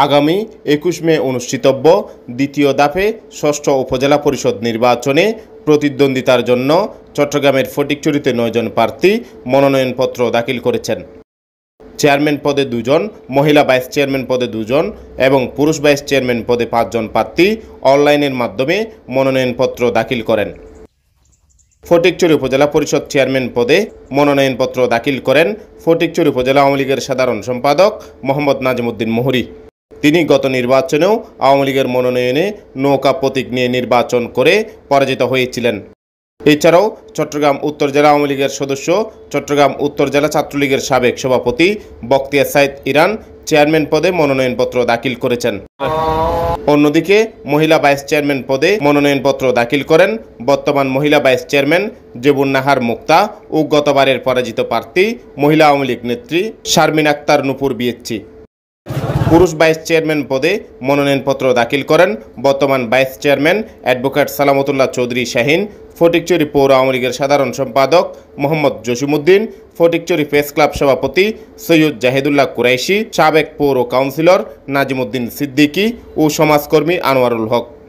আগামী ২১ মে অনুষ্ঠিতব্য দ্বিতীয় ধাপে ষষ্ঠ উপজেলা পরিষদ নির্বাচনে প্রতিদ্বন্দ্বিতার জন্য চট্টগ্রামের ফটিকছড়িতে ৯ জন প্রার্থী মনোনয়নপত্র দাখিল করেছেন। চেয়ারম্যান পদে ২ জন, মহিলা ভাইস চেয়ারম্যান পদে ২ জন এবং পুরুষ ভাইস চেয়ারম্যান পদে ৫ জন প্রার্থী অনলাইনের মাধ্যমে মনোনয়নপত্র দাখিল করেন। ফটিকছড়ি উপজেলা পরিষদ চেয়ারম্যান পদে মনোনয়নপত্র দাখিল করেন ফটিকছড়ি উপজেলা আওয়ামী লীগের সাধারণ সম্পাদক মোহাম্মদ নাজিমউদ্দিন মুহুরী। তিনি গত নির্বাচনেও আওয়ামী লীগের মনোনয়নে নৌকা প্রতীক নিয়ে নির্বাচন করে পরাজিত হয়েছিলেন। এছাড়াও চট্টগ্রাম উত্তর জেলা আওয়ামী লীগের সদস্য, চট্টগ্রাম উত্তর জেলা ছাত্রলীগের সাবেক সভাপতি বখতিয়ার সাইদ ইরান চেয়ারম্যান পদে মনোনয়নপত্র দাখিল করেছেন। অন্যদিকে মহিলা ভাইস চেয়ারম্যান পদে মনোনয়নপত্র দাখিল করেন বর্তমান মহিলা ভাইস চেয়ারম্যান জেবুন নাহার মুক্তা ও গতবারের পরাজিত প্রার্থী মহিলা আওয়ামী লীগ নেত্রী শারমিন আক্তার নূপুর বিএচচি। পুরুষ ভাইস চেয়ারম্যান পদে মনোনয়নপত্র দাখিল করেন বর্তমান vice chairman advocate Salamatullah Chowdhury Shahin, Fatikchhari পৌর আওয়ামী লীগের সাধারণ সম্পাদক মোহাম্মদ জসিমউদ্দিন, ফটিকছড়ি প্রেস ক্লাব সভাপতি সৈয়দ জাহিদুল্লাহ কুরাইশি, সাবেক পৌর কাউন্সিলর নাজিমউদ্দিন সিদ্দিকী ও সমাজকর্মী আনোয়ারুল হক।